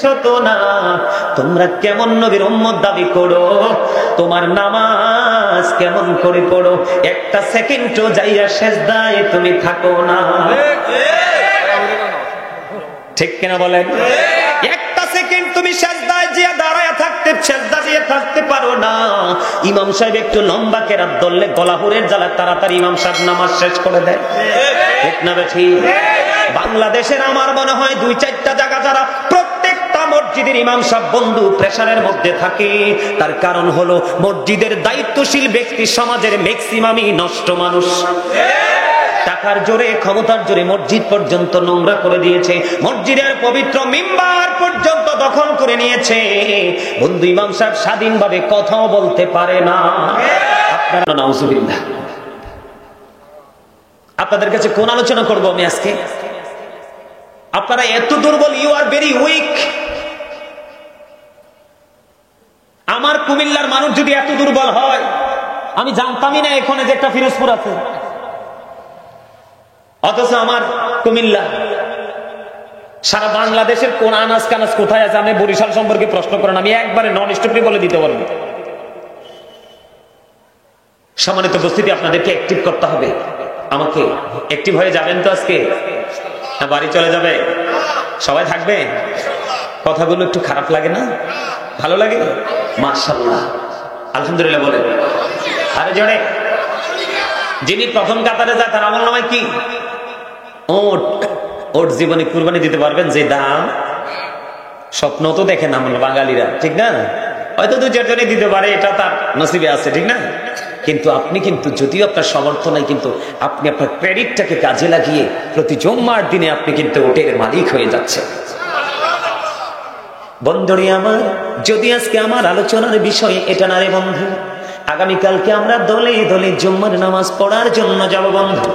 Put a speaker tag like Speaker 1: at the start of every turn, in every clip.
Speaker 1: দেখছো তো না তোমরা কেমন নবীর উম্মত দাবি করো, তোমার নামাজ কেমন করে পড়ো, একটা সেকেন্ডও যাইয়া সেজদায় তুমি থাকো না। ঠিক কিনা বলেন? একটা সেকেন্ড তুমি সেজদায় যে দাঁড়ায় থাকতে, সেজদা দিয়ে থাকতে পারো না। ইমাম সাহেব একটু লম্বা কেরাত ধরলে গলাহুরের জ্বালা তাড়াতাড়ি ইমাম সাহেব নামাজ শেষ করে দেয়। ঠিক না বেঠি? বাংলাদেশের আমার মনে হয় 2-4টা জায়গা যারা প্রত্যেকটা মসজিদের ইমাম সাহেব বন্ধু প্রেসারের মধ্যে থাকে, তার কারণ হলো মসজিদের দায়িত্বশীল ব্যক্তি সমাজের ম্যাক্সিমামই নষ্ট মানুষ। টাকার জোরে, ক্ষমতার জোরে মসজিদ পর্যন্ত নোংরা করে দিয়েছে, মসজিদের পবিত্র মিম্বার পর্যন্ত দখল করে নিয়েছে। বন্ধু ইমাম সাহেব স্বাধীনভাবে কথাও বলতে পারে না। আপনারা নাউজুবিল্লাহ। আপনাদের কাছে কোন আলোচনা করব আমি আজকে? আপনারা এত দুর্বল, ইউ আর ভেরি উইক। আমার কুমিল্লার মানুষ যদি এত দুর্বল হয়, আমি জানতামই না এখানে যে একটা ফিরোজপুর আছে। অথচ আমার কুমিল্লা সারা বাংলাদেশের কোন আনাজ কানাজ কোথায় আছে, আমি বরিশাল সম্পর্কে প্রশ্ন করেন, আমি একবারে নন স্টপলি বলে দিতে পারবো। সম্মানিত উপস্থিতি, আপনাদেরকে অ্যাক্টিভ করতে হবে। আমাকে অ্যাক্টিভ হয়ে যাবেন তো আজকে? না বাড়ি চলে যাবে? সবাই থাকবে? কথাগুলো একটু খারাপ লাগে না? ভালো লাগে? মাশাআল্লাহ, আলহামদুলিল্লাহ বলেন। আরে জোরে। যিনি প্রথম কাতারে যায় তার আমল নামায় কি? ওট। ওট জীবনে কুরবানি দিতে পারবেন যে দাম, স্বপ্ন তো দেখেন আমরা বাঙালিরা, ঠিক না? হয়তো 2-4 জনই দিতে পারে, এটা তার নসিবে আছে, ঠিক না? কিন্তু আপনি কিন্তু, যদিও আপনার সমর্থন নাই, কিন্তু আপনি আপনার ক্রেডিটটাকে কাজে লাগিয়ে প্রতি জুম্মার দিনে আপনি কিন্তু ওটের মালিক হয়ে যাচ্ছে। বন্ধুরি আমার, যদি আজকে আমার আলোচনার বিষয় এটা না রে বন্ধু, আগামীকালকে আমরা দলে দলে জুম্মার নামাজ পড়ার জন্য যাব বন্ধু।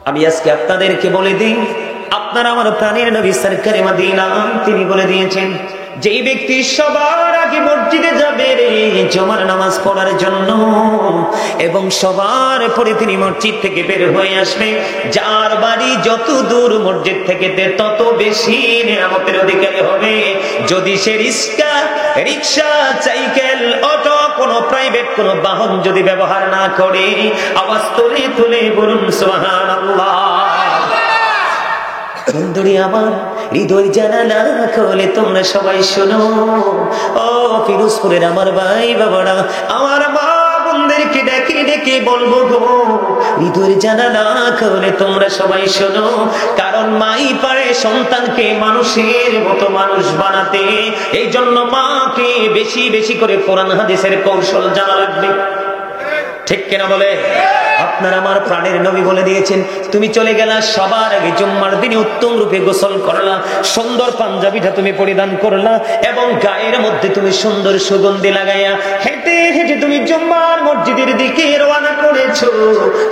Speaker 1: আমি আজকে আপনাদেরকে বলে দিই, আপনারা আমার প্রাণের নবী সরকারে মদিনা তিনি বলে দিয়েছেন, যেই ব্যক্তি সবার আগে মসজিদে যাবে রে জুমার নামাজ পড়ার জন্য, এবং সবার পরে তিনি মসজিদ থেকে বের হয়ে আসবে, যার বাড়ি যত দূর মসজিদ থেকে তত বেশি নিয়ামতের অধিকারী হবে। যদি সে রিক্সা, সাইকেল, অটো, কোনো প্রাইভেট কোনো বাহন যদি ব্যবহার না করে, আওয়াজ তুলে তুলে বলুন সুবহানাল্লাহ। বন্ধুরি আমার, হৃদয় জানালা খোলে তোমরা সবাই শোনো। ও ফিরোজপুরের আমার ভাই বাবারা, আমার মা বোনদেরকে ডেকে ডেকে বলবো গো, হৃদয় জানালা খোলে তোমরা সবাই শোনো। কারণ মাই পারে সন্তানকে মানুষের মতো মানুষ বানাতে। এই জন্য মাকে বেশি বেশি করে কোরআন হাদিসের কৌশল জানা লাগবে। ঠিক কিনা বলে? আপনার আমার প্রাণের নবী বলে দিয়েছেন, তুমি চলে গেলা, সবার আগে জুম্মার দিনে উত্তম রূপে গোসল করলা, সুন্দর পাঞ্জাবিটা তুমি পরিধান করলা, এবং গায়ের মধ্যে তুমি সুন্দর সুগন্ধি লাগাইয়া হেঁটে হেঁটে তুমি জুম্মার মসজিদের দিকে রওনা করেছো।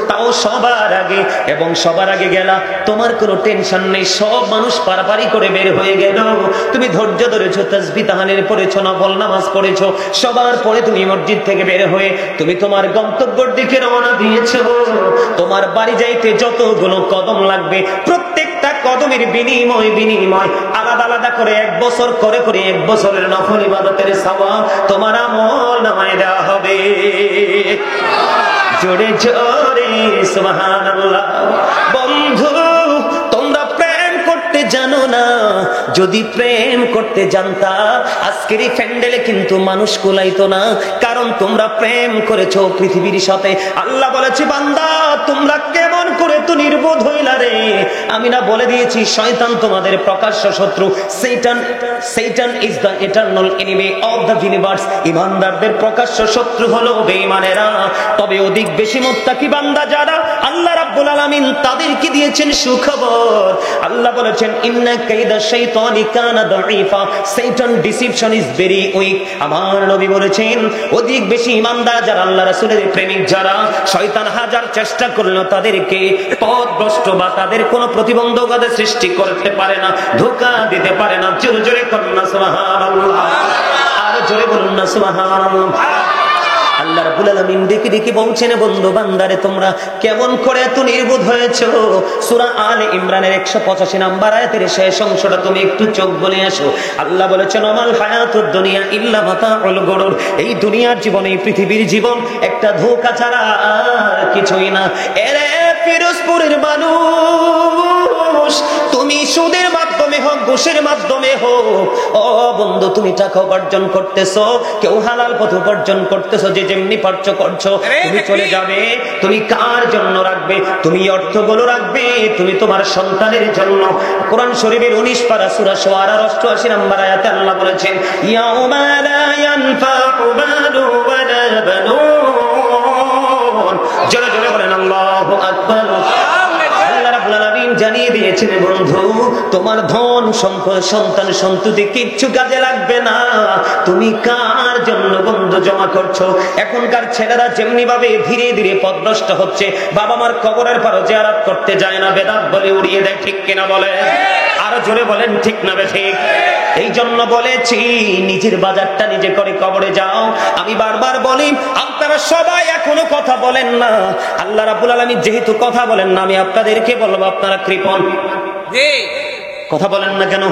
Speaker 1: তাও সবার আগে, এবং সবার আগে গেলা, তোমার কোনো টেনশন নেই, সব মানুষ পারাপারি করে বের হয়ে গেল, তুমি ধৈর্য ধরেছো, তাসবিহ তাহলিল পড়েছো, নফল নামাজ পড়েছো, সবার পরে তুমি মসজিদ থেকে বের হয়ে তুমি তোমার গন্তব্যের দিকে রওনা দিয়েছো। তোমার বাড়ি যাইতে যতগুলো কদম লাগবে, প্রত্যেকটা কদমের বিনিময় আলাদা আলাদা করে 1 বছর করে 1 বছরের নফল ইবাদতের সওয়াব তোমার আমল নামায় দেওয়া হবে। জোরে জোরে সুবহানাল্লাহ। বন্ধু, তোমরা প্রেম করতে জানো না? যদি প্রেম করতে জানতা, আজকের এই প্যান্ডেলে কিন্তু মানুষ কুলাইতো না। কারণ তোমরা প্রেম করেছো পৃথিবীর সাথে। আল্লাহ বলেছে, বান্দা তোমরা কেমন করে তো নির্বোধ হইলা রে। আমি না বলে দিয়েছি, শয়তান তোমাদের প্রকাশ্য শত্রু। Satan is the eternal enemy of the universe. ইমানদারদের প্রকাশ্য শত্রু হলো বেঈমানেরা। তবে অধিক বেশি মুত্তাকি বান্দা যারা, আল্লাহ রাব্বুল আলামিন তাদেরকে দিয়েছেন সুখবর। আল্লাহ বলেছেন, ইন্না কাইদা শাইতানি কানা দাঈফা। Satan deception is very weak. আমার নবী বলেছেন, অধিক বেশি ইমানদার যারা, আল্লাহ রাসূলের প্রেমিক যারা, শয়তান হাজার চেষ্টা করলো তাদেরকে পথভ্রষ্ট বা তাদের কোনো প্রতিবন্ধকতা সৃষ্টি করতে পারে না, ধোঁকা দিতে পারে না। জোরে জোরে করুন না সুবহানাল্লাহ। আর জোরে বলুন না সুবহানাল্লাহ। আল্লাহ রাব্বুল আলামিন ডেকে ডেকে বলছেন, বন্ধু বান্দারে তোমরা কেমন করে এত নির্বোধ হয়েছো। সূরা আলে ইমরানের 185 নম্বর আয়াতের শেষ অংশটা তুমি একটু চোখ বলে আসো। আল্লাহ বলেছেন, আমাল হায়াতুদ দুনিয়া ইল্লা মাতাউল গুরুর। এই দুনিয়ার জীবন, এই পৃথিবীর জীবন একটা ধোঁকা ছাড়া আর কিছুই না। এরে ফিরোজপুরের মানুষ, তুমি সুদের মাধ্যমে হোক, ঘুষের মাধ্যমে হোক, ও বন্ধু তুমি টাকা উপার্জন করতেছো, কেউ হালাল পথ উপার্জন করতেছো, যে যেমনি পারছো করছো। তুমি চলে যাবে, তুমি কার জন্য রাখবে? তুমি অর্থগুলো রাখবে তুমি তোমার সন্তানের জন্য। কোরআন শরীফের 19 পারা সূরা শুআরার 88 নম্বর আয়াতে আল্লাহ বলেছেন, ইয়াউমা লা ইয়ানফাউ মালু ওয়ালা বানুন। জোরে জোরে বলেন আল্লাহু আকবার। আল্লাহ রাব্বুল আলামিন জানিয়ে দিয়েছেন, বন্ধু তোমার ধন সম্পদ সন্তান সন্ততি কিচ্ছু কাজে লাগবে না। তুমি কার জন্য বন্ধু জমা করছো? এখনকার ছেলেরা যেমনি ভাবে ধীরে ধীরে পথভ্রষ্ট হচ্ছে, বাবা মার কবরের পারও জিয়ারত করতে যায় না, বেদাত বলে উড়িয়ে দেয়, ঠিক কিনা বলে? আরো জোরে বলেন ঠিক না ঠিক? এই জন্য বলেছি নিজের বাজারটা নিজে করে কবরে যাও। আমি বারবার বলি, আপনারা সবাই এখনো কথা বলেন না। আল্লাহ রাব্বুল আলামিন যেহেতু কথা বলেন না, আমি আপনাদেরকে বলবো আপনারা কৃপণ। কথা বলেন না কেন?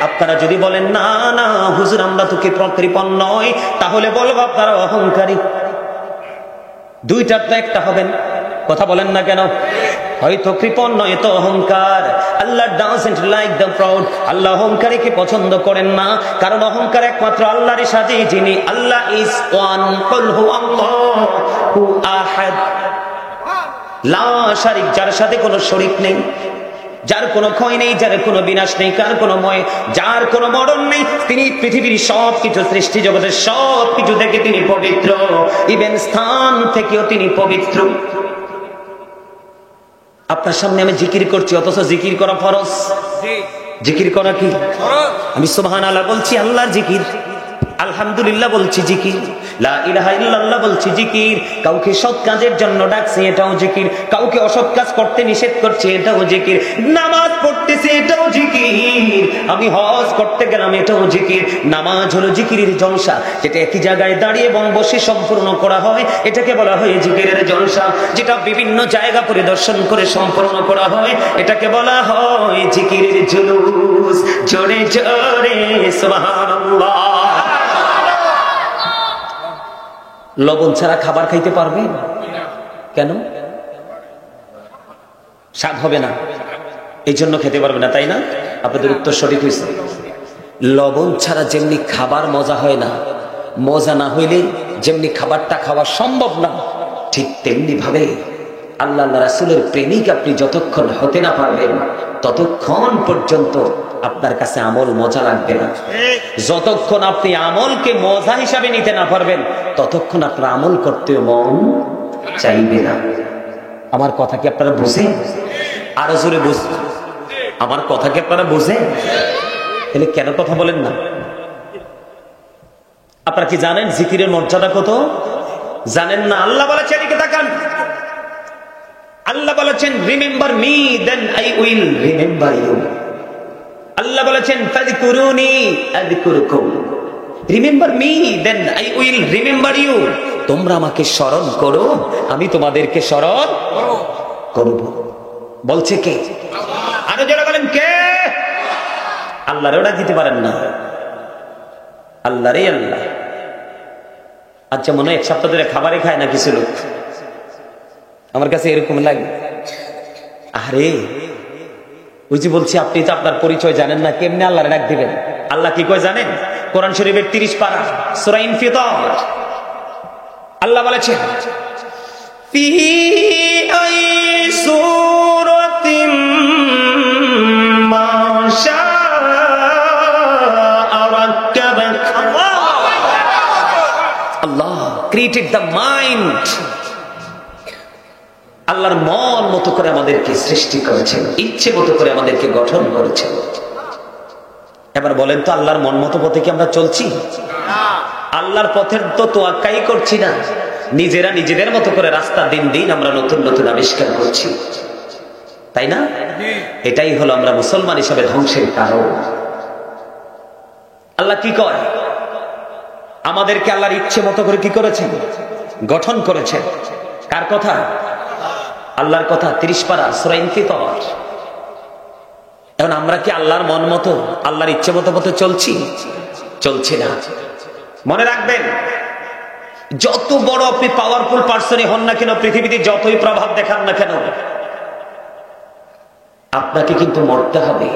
Speaker 1: আপনারা যদি বলেন না না হুজুর আমরা তো কৃপণ নয়, তাহলে বলবো আপনারা অহংকারী। দুইটার তো একটা হবেন। কথা বলেন না কেন? হয়তো কৃপণ নয় তো অহংকার। আল্লাহ ডাজন্ট লাইক দ্য প্রাউড। আল্লাহ অহংকারীকে পছন্দ করেন না, কারণ অহংকার একমাত্র আল্লাহরই সাথে, যিনি আল্লাহ ইজ ওয়ান, কুল হু আল্লাহু আহাদ, লা শারিক, যার সাথে কোনো শরীক নেই, যার কোনো ক্ষয় নেই, যার কোনো বিনাশ নেই, কার কোনো যার কোনো মরণ নেই। তিনি পৃথিবীর সবকিছু, সৃষ্টি জগতের সবকিছু থেকে তিনি পবিত্র, ইভেন স্থান থেকেও তিনি পবিত্র। আপনার সামনে আমি জিকির করছি, অথচ জিকির করা ফরজ। জিকির করা কি? আমি সুবহানাল্লাহ বলছি, আল্লাহর জিকির। আলহামদুলিল্লাহ বলছি, জিকির। লা ইলাহা ইল্লাল্লাহ বলছি, জিকির। কাউকে সৎ কাজের জন্য ডাকছি, এটাও জিকির। কাউকে অসৎ কাজ করতে নিষেধ করছি, এটাও জিকির। নামাজ পড়তেছি, এটাও জিকির। আমি হজ করতে গেলাম, এটাও জিকির। নামাজ হলো জিকিরের জলসা, যেটা একই জায়গায় দাঁড়িয়ে এবং বসে সম্পূর্ণ করা হয়, এটাকে বলা হয় জিকিরের জলসা। যেটা বিভিন্ন জায়গা পরিদর্শন করে সম্পূর্ণ করা হয়, এটাকে বলা হয় জিকিরের জুলুস। জোরে জোরে সুবহানাল্লাহ। লবণ ছাড়া খাবার খাইতে পারবেন? কেন? স্বাদ হবে না, এই জন্য খেতে পারবে না, তাই না? আপনাদের উত্তর সঠিক হয়েছে। লবণ ছাড়া যেমনি খাবার মজা হয় না, মজা না হইলে যেমনি খাবারটা খাওয়া সম্ভব না, ঠিক তেমনি ভাবে আল্লাহ রাসূলের প্রেমিক আপনি যতক্ষণ হতে না পারবেন, ততক্ষণ পর্যন্ত আপনার কাছে আমল মজা লাগবে না। যতক্ষণ আপনি আমলকে মজা হিসাবে নিতে না পারবেন, ততক্ষণ আপনার আমল করতে মন চাইবে না। আমার কথা কি আপনারা বুঝেন? আরো জোরে বুঝবেন। আমার কথা কি আপনারা বুঝেন? তাহলে কেন কথা বলেন না? আপনারা কি জানেন জিকিরের মর্যাদা কত? জানেন না? আল্লাহ বলেছেন, এদিকে তাকান, আল্লাহ বলেছেন, remember me then I will remember you. আল্লাহ বলেছেন, ফাযকুরুনি আযকুরকুম। Remember me then I will remember you. তোমরা আমাকে স্মরণ করো, আমি তোমাদেরকে স্মরণ করব। বলছে কে? আরো যারা বলেন কে? আল্লাহরে ওটা দিতে পারেন না। আল্লাহ রে আল্লাহ। আচ্ছা, মনে হয় 1 সপ্তাহ ধরে খাবারই খায় না কিছু লোক, আমার কাছে এরকম লাগে। আরে ওই যে বলছি, আপনি তো আপনার পরিচয় জানেন না, কেমনে আল্লাহরে ডাক দিবেন? আল্লাহ কি কয় জানেন? কোরআন শরীফের 30 পারা সূরা ইনফিতার আল্লাহ বলেছেন, ফি আই সূরাতিম মা শাআ রাক্কাবাক। আল্লাহ ক্রিয়েটেড দ্য মাইন্ড। আল্লাহর মন মতো করে আমাদেরকে সৃষ্টি করেছেন, ইচ্ছে মতো করে আমাদেরকে গঠন করেছেন। এবার বলেন তো, আল্লাহর মন মতো পথে কি আমরা চলছি? আল্লাহর পথের তো তোয়াক্কাই করছি না। নিজেরা নিজেদের মতো করে রাস্তা দিন দিন আমরা নতুন নতুন আবিষ্কার করছি, তাই না? এটাই হলো আমরা মুসলমান হিসাবে ধ্বংসের কারণ। আল্লাহ কি কয়? আমাদেরকে আল্লাহর ইচ্ছে মতো করে কি করেছেন? গঠন করেছেন। কার কথা? আল্লাহর কথা। 30 পারা সূরা ইনফিতর। এখন আমরা কি আল্লাহর মন মতো, আল্লাহর ইচ্ছে মতো চলছি? চলছি না। মনে রাখবেন, যত বড় আপনি পাওয়ারফুল পার্সনই হন না কেন, পৃথিবীতে যতই প্রভাব দেখান না কেন, আপনাকে কিন্তু মরতে হবে।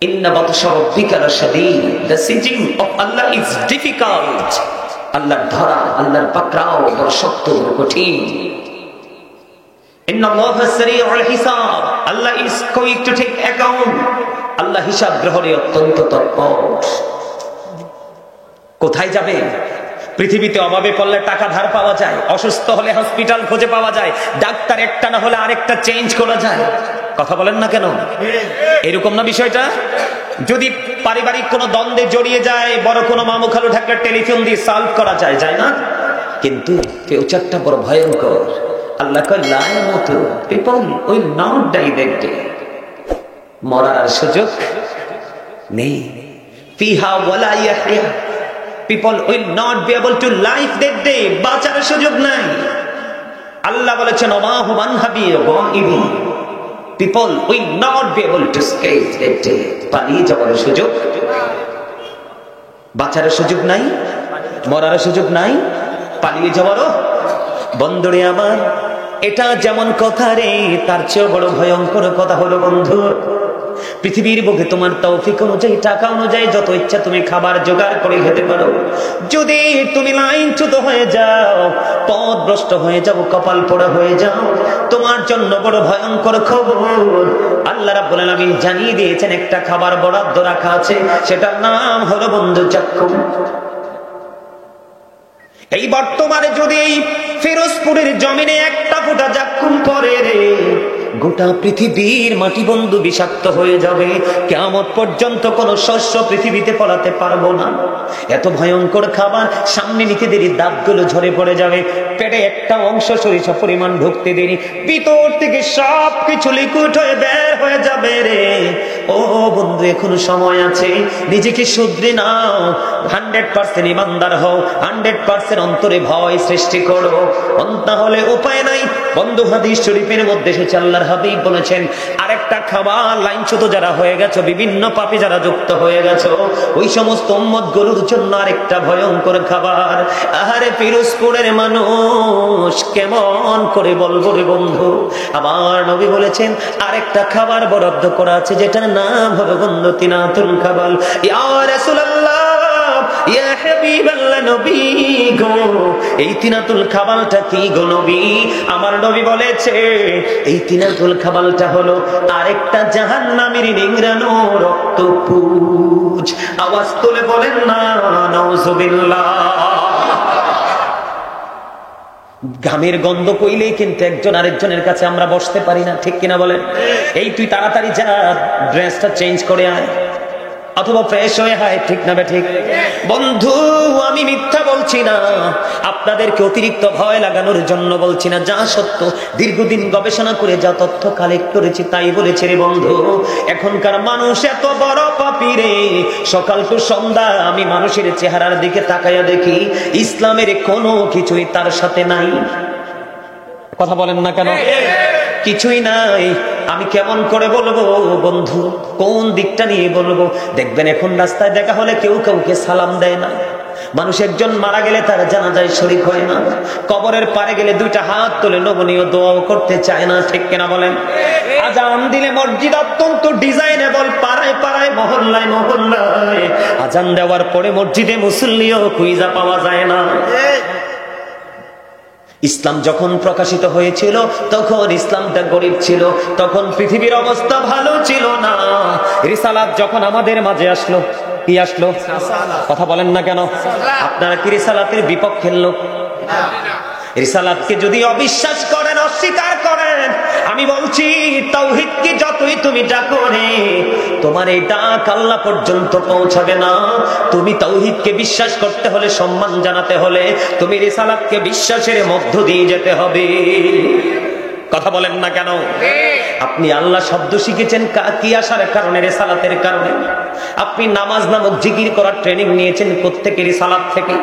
Speaker 1: ইন্না বাতশা রাব্বিকা লাশাদীদ, the seizing of Allah is difficult. আল্লাহর ধরা, আল্লাহর পাকড়াও বড় শক্ত, বড় কঠিন। ইন্নাল্লাহা সারিউল হিসাব, Allah is going to take account. আল্লাহ হিসাব গ্রহণে অত্যন্ত তৎপর। কোথায় যাবে? পৃথিবীতে অভাবে পড়লে টাকা ধার পাওয়া যায়, অসুস্থ হলে হসপিটাল খুঁজে পাওয়া যায়, ডাক্তার একটা না হলে আরেকটা চেঞ্জ করা যায়। কথা বলেন না কেন? এরকম না বিষয়টা? যদি পারিবারিক কোনো দ্বন্দ্বে জড়িয়ে যায়, বড় কোনো মামু খালু ঠাকুর টেলিফোন দিয়ে সলভ করা যায়, যায় না? কিন্তু ফিউচারটা বড় ভয়ঙ্কর। আল্লাহ কয় লা ইয়ামুতু, people will not die that day. মরার আর সুযোগ নেই। ফিহা ওয়ালা ইয়াহইয়া, people will not be able to live that day, বাঁচার সুযোগ নাই। আল্লাহ বলেছেন ওমা হুম আনহাবি গায়িবিন, people will not be able to escape that day, পালিয়ে যাওয়ার সুযোগ, বাঁচার সুযোগ নাই, মরার সুযোগ নাই, পালিয়ে যাওয়ারও। বন্ধুরে আমার, এটা যেমন কথা রে, তার চেয়ে বড় ভয়ঙ্কর কথা হলো বন্ধু, পৃথিবীর বুকে তোমার তৌফিক অনুযায়ী, টাকা অনুযায়ী যত ইচ্ছা তুমি খাবার জোগাড় করে খেতে পারো। যদি তুমি লাইনচ্যুত হয়ে যাও, পথভ্রষ্ট হয়ে যাও, কপাল পোড়া হয়ে যাও, তোমার জন্য বড় ভয়ঙ্কর খবর। আল্লাহ রাব্বুল আলামিন জানিয়ে দিয়েছেন একটা খাবার বরাদ্দ রাখা আছে, সেটার নাম হলো বন্ধু জাক্কুম। এই বর্তমানে যদি এই ফিরোজপুরের জমিনে একটা ফোঁটা জাক্কুম পড়ে রে, গোটা পৃথিবীর মাটি বন্ধু বিষাক্ত হয়ে যাবে। কিয়ামত পর্যন্ত কোন শস্য পৃথিবীতে ফলাতে পারবো না। এত ভয়ঙ্কর খাবার, সামনে নিতে দেরি দাঁতগুলো ঝরে পড়ে যাবে, পেটে একটা অংশ সরিষা পরিমাণ ঢুকতে দেরি, ভিতর থেকে সব কিছু লিকুইড হয়ে বের হয়ে যাবে রে। ও বন্ধু, এখনো সময় আছে, নিজেকে শুধরে নাও, 100% ইমানদার হও, 100% অন্তরে ভয় সৃষ্টি করো, তাহলে উপায় নাই। বন্ধু, হাদিস শরীফের মধ্যে এসেছে, আল্লাহর হাবিব বলেছেন, আরেকটা খাবার লাইনচ্যুত যারা হয়ে গেছো, বিভিন্ন পাপে যারা যুক্ত হয়ে গেছো, ওই সমস্ত উম্মত গুলোর জন্য আরেকটা ভয়ঙ্কর খাবার। আহারে পিরোজপুরের মানুষ, কেমন করে বলবো রে বন্ধু। আমার নবী বলেছেন আরেকটা খাবার বরাদ্দ করা আছে, যেটার নাম হলো বন্ধু তিনাতুল খাবাল। ইয়া রাসূলুল্লাহ, ইয়া হাবিবাল্লাহ, নবী গো, এই তিনাতুল খাবালটা কি গো নবী? আমার নবী বলেছে এই তিনাতুল খাবালটা হলো আরেকটা জাহান্নামীর নিংড়ানো রক্তপুঞ্জ। আওয়াজ তুলে বলেন না নাউজুবিল্লাহ। ঘামের গন্ধ কইলেই কিন্তু একজন আরেকজনের কাছে আমরা বসতে পারি না, ঠিক কিনা বলেন? এই তুই তাড়াতাড়ি যা, ড্রেসটা চেঞ্জ করে আয়, অথবা ফ্রেশ হয়ে হয়, ঠিক না ঠিক? বন্ধু, আমি মিথ্যা বলছি না, আপনাদেরকে অতিরিক্ত ভয় লাগানোর জন্য বলছি না, যা সত্য, দীর্ঘদিন গবেষণা করে যা তথ্য কালেক্ট করেছি তাই বলেছি রে বন্ধু। এখনকার মানুষ এত বড় পাপী রে, সকাল টু সন্ধ্যা আমি মানুষের চেহারার দিকে তাকাইয়া দেখি, ইসলামের কোনো কিছুই তার সাথে নাই। কথা বলেন না কেন? কিছুই নাই। আমি কেমন করে বলবো বন্ধু, কোন দিকটা নিয়ে বলবো? দেখবেন এখন রাস্তায় দেখা হলে কেউ কাউকে সালাম দেয় না, মানুষ একজন মারা গেলে তার জানাজায় শরীক হয় না, কবরের পারে গেলে দুইটা হাত তুলে নমনীয় দোয়াও করতে চায় না, ঠিক কিনা বলেন? আজান দিলে মসজিদ অত্যন্ত ডিজাইনেবল, পাড়ায় পাড়ায়, মহল্লায় মহল্লায় আজান দেওয়ার পরে মসজিদে মুসল্লিও খুঁজা পাওয়া যায় না। ইসলাম যখন প্রকাশিত হয়েছিল তখন ইসলামটা গরিব ছিল, তখন পৃথিবীর অবস্থা ভালো ছিল না। রিসালাত যখন আমাদের মাঝে আসলো, কি আসলো? কথা বলেন না কেন? আপনারা কি রিসালাতের বিপক্ষের লোক? রিসালাতকে যদি অবিশ্বাস করেন, অস্বীকার করেন, আমি বলছি তাওহীদকে যতই তুমি ডাকো রে, তোমার এই ডাক আল্লাহ পর্যন্ত পৌঁছাবে না। তুমি তাওহীদকে বিশ্বাস করতে হলে, সম্মান জানাতে হলে, তুমি রিসালাতকে বিশ্বাসের মধ্য দিয়ে যেতে হবে। কথা বলেন না কেন? আপনি আল্লাহ শব্দ শিখেছেন কি আসার কারণে? রিসালাতের কারণে। আপনি নামাজ নামক জিকির করার ট্রেনিং নিয়েছেন প্রত্যেকের সালাত থেকে।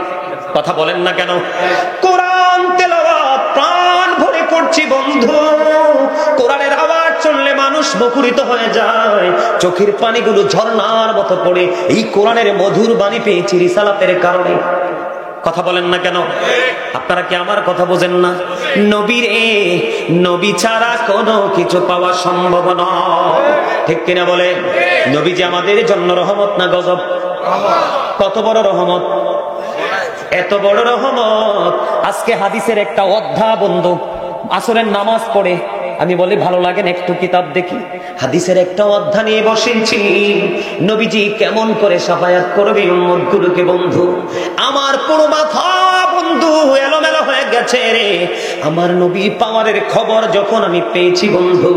Speaker 1: কথা বলেন না কেন? কোরআন তেলাওয়াত প্রাণ ভরে করছি বন্ধু, কোরআনের আওয়াজ শুনলে মানুষ মুখরিত হয়ে যায়, চোখের পানিগুলো ঝর্ণার মতো পড়ে। এই কোরআনের মধুর বাণী পেয়েছি রিসালাতের কারণে। কথা বলেন না কেন? আপনারা কি আমার কথা বোঝেন না? নবী রে, নবী ছাড়া কোনো কিছু পাওয়া সম্ভব নয়, ঠিক কিনা বলে? নবী যে আমাদের জন্য রহমত না গজব? কত বড় রহমত, এত বড় রহমত। আজকে হাদিসের একটা অধ্যায় বন্ধু আসরের নামাজ পড়ে আমি বলি ভালো লাগে না, একটু কিতাব দেখি। হাদিসের একটা অধ্যায় নিয়ে বসেছি, নবীজি কেমন করে সাফায়াত করবে উম্মতগুলোকে। বন্ধু আমার পুরো মাথা বন্ধু এলোমেলো হয়ে গেছে রে। আমার নবী পাওয়ারের খবর যখন আমি পেয়েছি বন্ধু,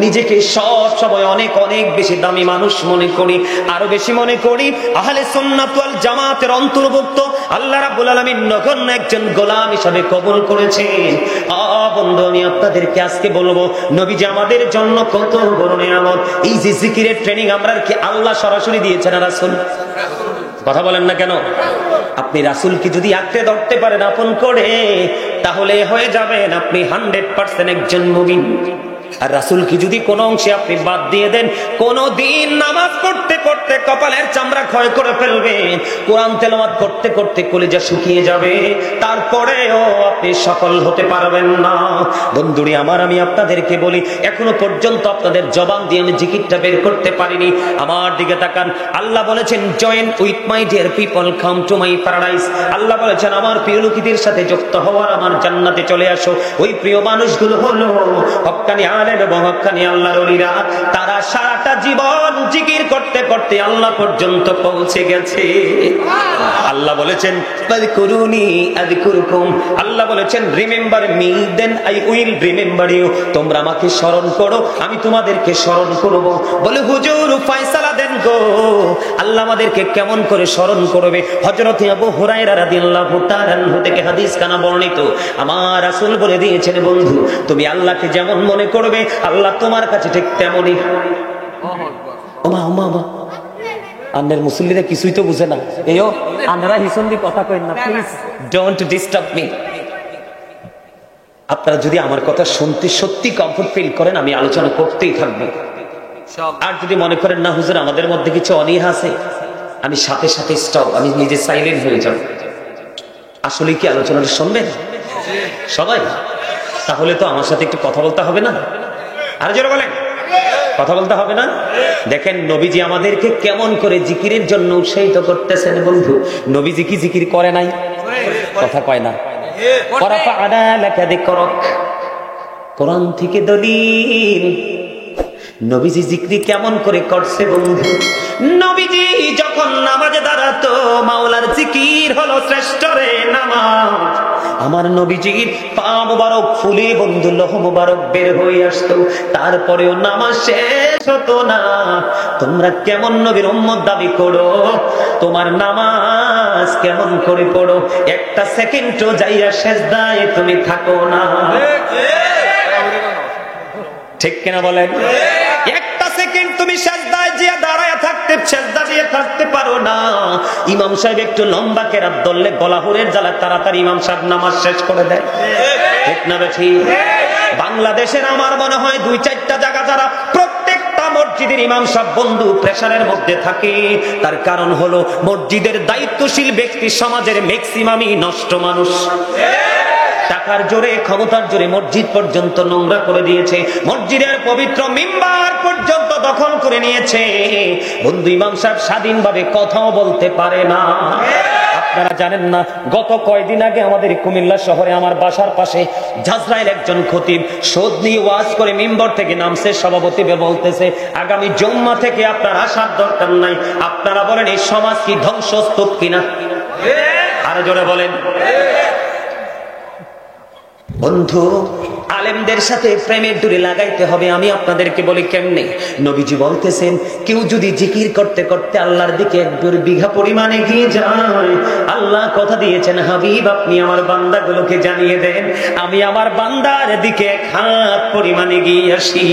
Speaker 1: নিজেকে সব সময় অনেক অনেক বেশি দামি মানুষ মনে করি, আরো বেশি মনে করি আহলে সুন্নাত ওয়াল জামাতের অন্তর্ভুক্ত। আল্লাহ রাব্বুল আলামিন নগণ্য একজন গোলাম হিসাবে কবুল করেছেন। বন্ধু আমি আপনাদেরকে আজকে বলবো, নবী যে আমাদের জন্য কত বড় নিয়ামত। এই যে জিকিরের ট্রেনিং আমরা কি আল্লাহ সরাসরি দিয়েছেন রাসূল? কথা বলেন না কেন? আপনি রাসূলকে যদি আঁকড়ে ধরতে পারেন আপন করে, তাহলে হয়ে যাবেন আপনি 100% একজন মুমিন। আর রাসূলকে যদি কোন অংশে আপনি বাদ দিয়ে দেন, কোন দিন নামাজ পড়তে পড়তে কপালের চামড়া ক্ষয় করে ফেলবেন, কোরআন তেলাওয়াত করতে করতে কলিজা শুকিয়ে যাবে, তারপরেও আপনি সফল হতে পারবেন না। বন্ধুরি আমার, আমি আপনাদেরকে বলি এখনো পর্যন্ত আপনাদের জবান দিয়ে আমি জিকিরটা বের করতে পারিনি। আমার দিকে তাকান। আল্লাহ বলেছেন join with my dear people come to my paradise. আল্লাহ বলেছেন আমার প্রিয় লোকেদের সাথে যুক্ত হওয়ার আমার জান্নাতে চলে আসো। ওই প্রিয় মানুষগুলো হলো হক্কানি এবং হক্কানি আল্লাহর ওলিরা। তারা সারাটা জীবন জিকির করতে করতে আল্লাহ পর্যন্ত পৌঁছে গেছে। আল্লাহ বলেছেন ফাযকুরুনি আযকুরকুম। আল্লাহ বলেছেন remember me then I will remember you. তোমরা আমাকে স্মরণ করো, আমি তোমাদেরকে স্মরণ করব। বলে হুজুর ফয়সালা দেন গো, আল্লাহ আমাদেরকে কেমন করে স্মরণ করবে? হযরত আবু হুরায়রা রাদিয়াল্লাহু তাআলা আনহু থেকে হাদিস কানা বর্ণিত। আমার রাসূল বলে দিয়েছেন বন্ধু, তুমি আল্লাহকে যেমন মনে করবে আল্লাহ তোমার কাছে ঠিক তেমনই। ওমা ওমা ওমা, আন্নের মুসল্লিরা কিছুই তো বুঝে না। এও আন্নারা হিসন্দি কথা কইন না, প্লিজ ডোন্ট ডিস্টার্ব মি। আপনারা যদি আমার কথা শুনতে সত্যি কমফোর্ট ফিল করেন, আমি আলোচনা করতেই থাকবো। আর যদি মনে করেন না হুজুর আমাদের মধ্যে কিছু অনীহা আছে, আমি সাথে সাথে স্টপ, আমি নিজে সাইলেন্ট হয়ে যাব। আসলে কি আলোচনাটা শুনবেন সবাই? তাহলে তো আমার সাথে একটু কথা বলতে হবে না? আর জোরে বলেন, কথা বলতে হবে না? দেখেন নবীজি আমাদেরকে কেমন করে জিকিরের জন্য উৎসাহিত করতেছেন বন্ধু। নবীজি কি জিকির করে নাই? কথা কয় না। কোরআন থেকে দলিল নবীজি জিকির কেমন করে করছে বন্ধু। নবীজি যখন নামাজে দাঁড়াতো, মাওলার জিকির হলো শ্রেষ্ঠ রে নামাজ। আমার নবীজির পা মুবারক ফুলে বন্ধু লোহ মুবারক বের হয়ে আসতো, তারপরেও নামাজ শেষ হতো না। তোমরা কেমন নবীর উম্মত দাবি করো, তোমার নামাজ কেমন করে পড়ো? একটা সেকেন্ডও যাইয়া সেজদায় তুমি থাকো না, ঠিক কিনা বলেন? একটা সেকেন্ড তুমি সেজদায় যে দাঁড়ায় থাকতে, সেজদা দিয়ে থাকতে পারো না। ইমাম সাহেব একটু লম্বা কেরাত ধরলে গলাহুরের জ্বালা তাড়াতাড়ি ইমাম সাহেব নামাজ শেষ করে দেয়, ঠিক না বেঠি? বাংলাদেশের আমার মনে হয় 2-4টা জায়গা যারা প্রত্যেকটা মসজিদের ইমাম সাহেব বন্ধু প্রেসারের মধ্যে থাকে, তার কারণ হলো মসজিদের দায়িত্বশীল ব্যক্তি সমাজের ম্যাক্সিমামই নষ্ট মানুষ। টাকার জোরে, ক্ষমতার জোরে মসজিদ পর্যন্ত নোংরা করে দিয়েছে, মসজিদের পবিত্র মিম্বার পর্যন্ত দখল করে নিয়েছে। বন্ধু ইমাম সাহেব স্বাধীনভাবে কথাও বলতে পারে না। আপনারা জানেন না, গত কয়দিন আগে আমাদের কুমিল্লা শহরে আমার বাসার পাশে জাজরাইল একজন খতিব শোধ নিয়ে ওয়াজ করে মিম্বর থেকে নামছে, সভাপতি বলতেছে আগামী জুম্মা থেকে আপনার আসার দরকার নাই। আপনারা বলেন এই সমাজ কি ধ্বংসস্তূপ কিনা? আরো জোরে বলেন। বন্ধু আলেমদের সাথে প্রেমের ডুরি লাগাইতে হবে। আমি আপনাদেরকে বলি কেমনে। নবীজি বলতেছেন কেউ যদি জিকির করতে করতে আল্লাহর দিকে 1 বিঘা পরিমাণে গিয়ে যায়, আল্লাহ কথা দিয়েছেন হাবিব আপনি আমার বান্দাগুলোকে জানিয়ে দেন আমি আমার বান্দার দিকে 1 হাত পরিমাণে গিয়ে আসি।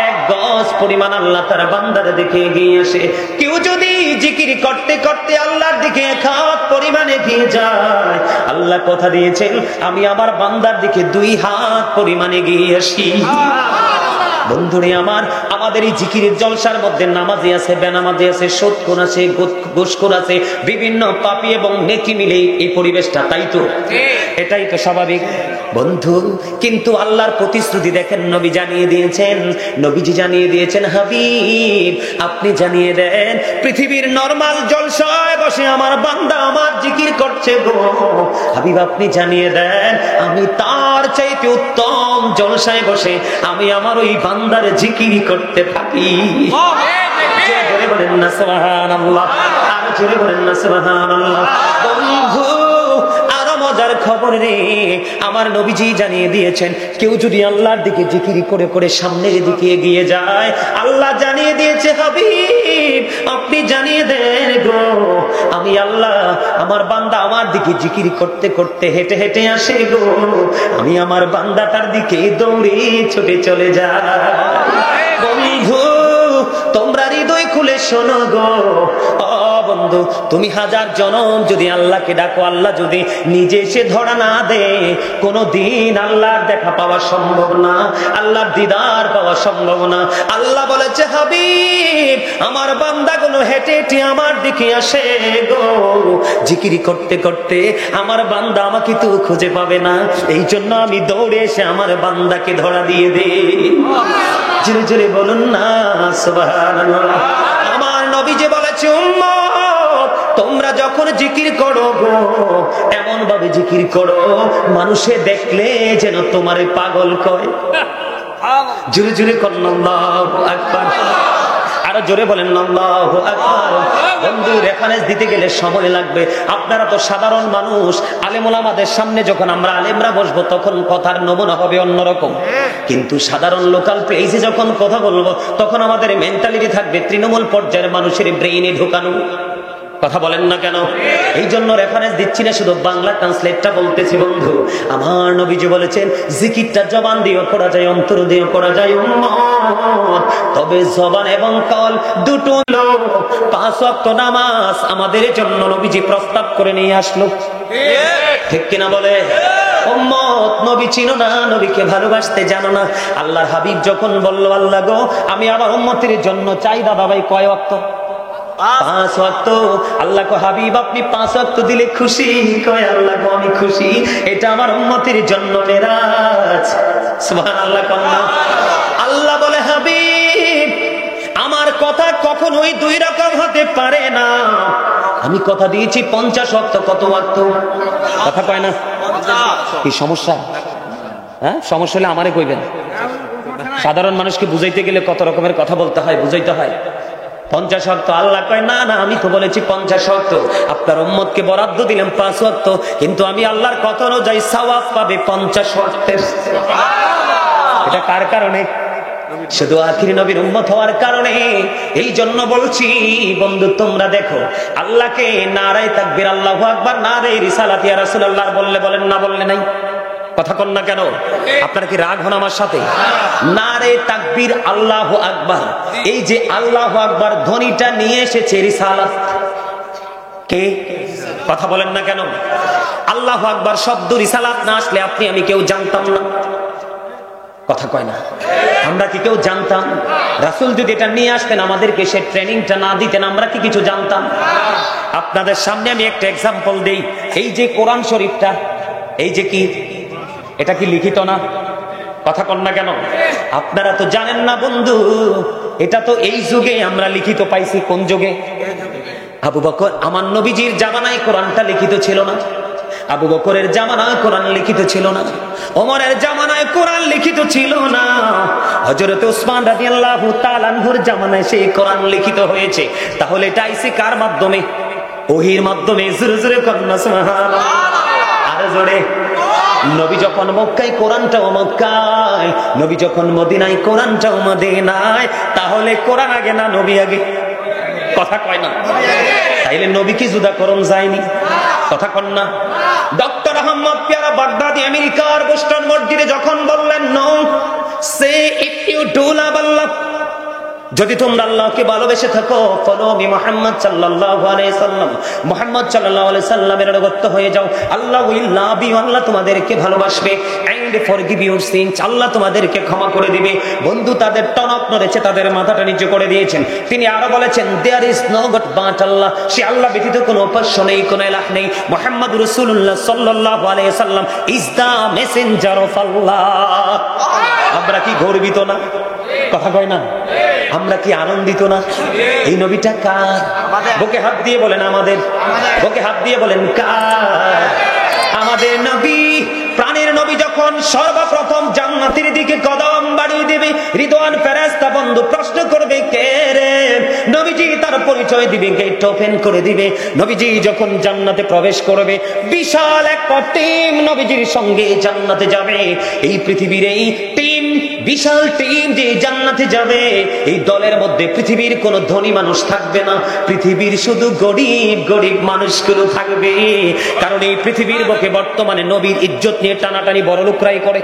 Speaker 1: 1 গজ পরিমাণ আল্লাহ তার বান্দার দিকে এগিয়ে আসে। কেউ যদি জিকির করতে করতে আল্লাহর দিকে এক হাত পরিমাণ এগিয়ে যায়, আল্লাহ কথা দিয়েছেন আমি আমার বান্দার দিকে 2 হাত পরিমাণ এগিয়ে আসি। বন্ধুরে আমার, আমাদের এই জিকিরের জলসার মধ্যে নামাজি আছে, বেনামাজি আছে, সুদখোর আছে, ঘুষখোর আছে, বিভিন্ন পাপী এবং নেকি মিলে এই পরিবেশটা, তাই তো? এটাই তো স্বাভাবিক বন্ধু। কিন্তু আল্লাহর প্রতিশ্রুতি দেখেন, নবী জানিয়ে দিয়েছেন, নবীজি জানিয়ে দিয়েছেন, হাবিব আপনি জানিয়ে দেন, পৃথিবীর নরমাল জলসায় বসে আমার বান্দা আমার জিকির করছে গো, হাবিব আপনি জানিয়ে দেন আমি তার চাইতে উত্তম জলসায় বসে আমি আমার ওই বান্দার জিকির করতে থাকি। জোরে বলেন না সুবহানাল্লাহ, আর জোরে বলেন না সুবহানাল্লাহ। বন্ধু আরো মজার খবর রে, আমার নবীজি জানিয়ে দিয়েছেন কেউ যদি আল্লাহর দিকে জিকির করে করে সামনের দিকে এগিয়ে যায়, আল্লাহ জানিয়ে দিয়েছে হাবিব আপনি জানিয়ে দেন গো, আমি আল্লাহ আমার বান্দা আমার দিকে জিকির করতে করতে হেঁটে হেঁটে আসে গো, আমি আমার বান্দাটার দিকে দৌড়ে ছুটে চলে যায়। বন্ধু তোমরা হৃদয় খুলে শোনো গো, ও বন্ধু তুমি 1000 জনম যদি আল্লাহকে ডাকো, আল্লাহ যদি নিজে এসে ধরা না দে, কোনদিন আল্লাহর দেখা পাওয়া সম্ভব না, আল্লাহর দিদার পাওয়া সম্ভব না। আল্লাহ বলেছে হাবিব আমার বান্দাগুলো হেঁটে হেঁটে আমার দিকে আসে গো, জিকির করতে করতে আমার বান্দা আমাকে তো খুঁজে পাবে না, এই জন্য আমি দৌড়ে এসে আমার বান্দাকে ধরা দিয়ে দে। জোরে জোরে বলুন না সুবহানাল্লাহ। আমার নবী যে বলেছে উম্মত তোমরা যখন জিকির করো গো, এমন ভাবে জিকির করো মানুষে দেখলে যেন তোমারে পাগল করে। জোরে জোরে করুন আল্লাহু আকবার, আরো জোরে বলেন আল্লাহু আকবার। বন্ধু রেফারেন্স দিতে গেলে সময় লাগবে, আপনারা তো সাধারণ মানুষ, আলেম ওলামাদের সামনে যখন আমরা আলেমরা বসবো তখন কথার নমুনা হবে অন্যরকম, কিন্তু সাধারণ লোকাল প্লেসে যখন কথা বলবো তখন আমাদের মেন্টালিটি থাকবে তৃণমূল পর্যায়ের মানুষের ব্রেইনে ঢোকানো। কথা বলেন না কেন? এই জন্য রেফারেন্স দিচ্ছি না, শুধু বাংলা ট্রান্সলেটটা বলতেছি। বন্ধু আমার নবীজি বলেছেন জিকিরটা জবান দিয়েও করা যায়, অন্তর দিয়েও করা যায় উম্মত, তবে জবান এবং কল দুটো 5 ওয়াক্ত নামাজ আমাদের জন্য নবীজি প্রস্তাব করে নিয়ে আসলো, ঠিক কিনা বলে? উম্মত নবী চিনো না, নবীকে ভালোবাসতে জানো না। আল্লাহর হাবিব যখন বলল আল্লাহ গো আমি আমার উম্মতের জন্য চাই দাদা ভাই কয় ওয়াক্ত? 5 ওয়াক্ত। আল্লাহ কো হাবিব আপনি 5 ওয়াক্ত দিলে খুশি? কয় আল্লাহ গো আমি খুশি, এটা আমার উম্মতের জন্য মেরাজ। সুবহানাল্লাহ কন্না। আল্লাহ বলে হাবিব আমার কথা কখনোই 2 রকম হতে পারে না, আমি কথা দিয়েছি 50 ওয়াক্ত। কত ওয়াক্ত? কথা কয় না, কি সমস্যা? হ্যাঁ সমস্যা হলে আমারে কইবেন, সাধারণ মানুষকে বুঝাইতে গেলে কত রকমের কথা বলতে হয়, বুঝাইতে হয়। 50 ওয়াক্ত। আল্লাহ কয় না না আমি তো বলেছি 50 ওয়াক্ত, আপনার উম্মতকে বরাদ্দ দিলাম 5 ওয়াক্ত, কিন্তু আমি আল্লাহর কথা অনুযায়ী সওয়াব পাবে 50 ওয়াক্তের। এটা কার কারণে? শুধু আখির নবীর উম্মত হওয়ার কারণে। এই জন্য বলছি বন্ধু তোমরা দেখো আল্লাহকে নারায়ে তাকবীর আল্লাহু আকবার, নারায়ে রিসালাত ইয়া রাসূলুল্লাহ বললে বলেন না বললে নাই? কথা কন না কেন? আপনারা কি রাগ হন আমার সাথে? নারায়ে তাকবীর আল্লাহু আকবার, এই যে আল্লাহু আকবার ধ্বনিটা নিয়ে এসেছে রিসালাত কে? কথা বলেন না কেন? আল্লাহু আকবার শব্দ রিসালাত না আসলে আপনি আমি কেউ জানতাম না। কথা কয় না? আমরা কি কেউ জানতাম? রাসূল যদি এটা নিয়ে আসতেন আমাদেরকে সে ট্রেনিংটা না দিতেন আমরা কি কিছু জানতাম? আপনাদের সামনে আমি একটা এক্সাম্পল দেই। এই যে কোরআন শরীফটা, এই যে কি এটা কি লিখিত না? কথা কন না কেন? আপনারা তো জানেন না বন্ধু, এটা তো এই যুগে আমরা লিখিত পাইছি। কোন যুগে? আবু বকর আমার নবীজির জামানায় কোরআনটা লিখিত ছিল না, আবু বকরের জামানায় কোরআন লিখিত ছিল না, ওমরের জামানায় কোরআন লিখিত ছিল না, হযরত ওসমান রাদিয়াল্লাহু তাআলা আনহুর জামানায় সেই কোরআন লিখিত হয়েছে। তাহলে এটা আইছে কার মাধ্যমে? ওহীর মাধ্যমে। জোরে জোরে কন্না সুবহানাল্লাহ, আরো জোরে। নবী যখন মক্কায় কোরআনটাও মক্কায়, নবী যখন মদিনায় কোরআনটাও মদিনায়, তাহলে কোরআন আগে না নবী আগে? কথা কয় না? তাইলে নবী কি জুদা করণ যায়নি? কথা কন না? ডক্টর আহমদ পেয়ারা বাগদাদি আমেরিকার বোস্টন মসজিদে যখন বললেন no say if you do love Allah, যদি তোমরা আল্লাহকে ভালোবেসে থাকো, ফলো মি মুহাম্মদ সাল্লাল্লাহু আলাইহি সাল্লাম, মুহাম্মদ সাল্লাল্লাহু আলাইহি সাল্লামের অনুগত হয়ে যাও, আল্লাহ উইল লাভ ইউ, আল্লাহ তোমাদেরকে ভালোবাসবে, এন্ড ফরগিভ ইউর সিনস, আল্লাহ তোমাদেরকে ক্ষমা করে দিবে। বন্ধু তাদের টনক নড়েছে, তাদের মাথাটা নিচু করে দিয়েছেন। তিনি আরো বলেছেন, there is no god but Allah, সে আল্লাহ ব্যতীত কোনো উপাস্য নেই, কোনো ইলাহ নেই। মুহাম্মদুর রাসূলুল্লাহ সাল্লাল্লাহু আলাইহি সাল্লাম ইজ দা মেসেঞ্জার অফ আল্লাহ। আমরা কি গর্বিত না? কথা কয় না? আমরা কি আনন্দিত না? এই নবীটা কার? বুকে হাত দিয়ে বলেন আমাদের, বুকে হাত দিয়ে বলেন কার? আমাদের নবী, প্রাণের নবী যখন সর্বপ্রথম জান্নাতের দিকে কদম বাড়িয়ে দেবে, রিদওয়ান ফেরেশতা বন্ধু প্রশ্ন করবে, কে রে? নবীজি তার পরিচয় দিবে, গেট ওপেন করে দিবে। নবীজি যখন জান্নাতে প্রবেশ করবে, বিশাল এক টিম নবীজির সঙ্গে জান্নাতে যাবে। এই পৃথিবীর এই টিম, বিশাল টিম যে জান্নাতে যাবে, এই দলের মধ্যে পৃথিবীর কোন ধনী মানুষ থাকবে না, পৃথিবীর শুধু গরিব গরিব মানুষগুলো থাকবে। কারণ এই পৃথিবীর বুকে বর্তমানে নবীর ইজ্জত নিয়ে টানাটানি বড় লোকরাই করে।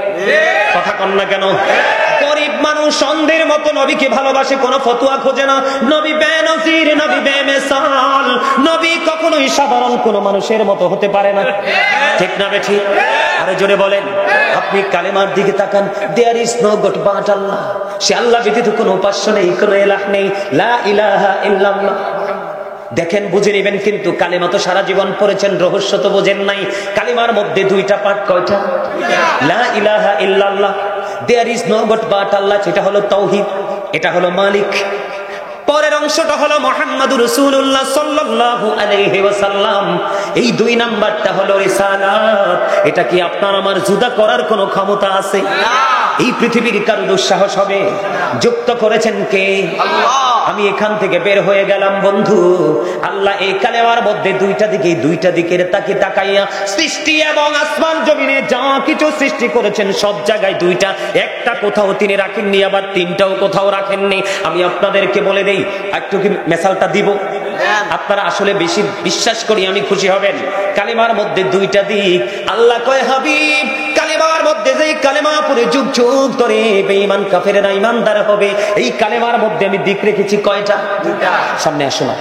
Speaker 1: কথা কন না কেন? গরিব মানুষ অন্ধের মতো নবীকে ভালোবাসে, কোনো ফতোয়া খোঁজে না। নবী বেনজির, নবী বেমিসাল, নবী কখনোই সাধারণ কোন মানুষের মতো হতে পারে না। ঠিক না বেঠি? আরো জোরে বলেন। আপনি কালেমার দিকে তাকান, there is no god but Allah, সে আল্লাহ ব্যতীত কোনো উপাস্য নেই, কোনো ইলাহ নেই, লা ইলাহা ইল্লাল্লাহ। দেখেন, বুঝে নেবেন, কিন্তু কালেমা তো সারা জীবন পড়েছেন, রহস্য তো বোঝেন নাই। কালেমার মধ্যে দুইটা পার্ট, কয়টা? লা ইলাহা ইল্লাল্লাহ, there is no god but Allah, এটা হলো তাওহীদ, এটা হলো মালিক। পরের অংশটা হলো মুহাম্মাদুর রাসূলুল্লাহ সাল্লাল্লাহু আলাইহি ওয়াসাল্লাম, এই দুই নাম্বারটা হলো রিসালাত। এটা কি আপনার আমার জুদা করার কোনো ক্ষমতা আছে? এই পৃথিবীর কারো দুঃসাহস হবে? যুক্ত করেছেন কে? আল্লাহ। আমি এখান থেকে বের হয়ে গেলাম বন্ধু, আল্লাহ এই কালেমার মধ্যে দুইটা দিকের তাকে তাকাইয়া সৃষ্টি এবং আসমান জমিনে যা কিছু সৃষ্টি করেছেন সব জায়গায় দুইটা, একটা কোথাও তিনি রাখেননি, আবার তিনটাও কোথাও রাখেননি। আমি আপনাদেরকে বলে দেই, একটু কি মেসালটা দিব, আপনারা আসলে বেশি বিশ্বাস করি আমি খুশি হবেন। কালেমার মধ্যে দুইটা দিক। আল্লাহ কয়, হাবিব, কালেমার মধ্যে যে কালেমা পড়ে যুগ যুগ ধরে বেঈমান কাফেররা ঈমানদার হবে, এই কালেমার মধ্যে আমি দিক রেখেছি কয়টা? দুইটা। সামনে আসো না,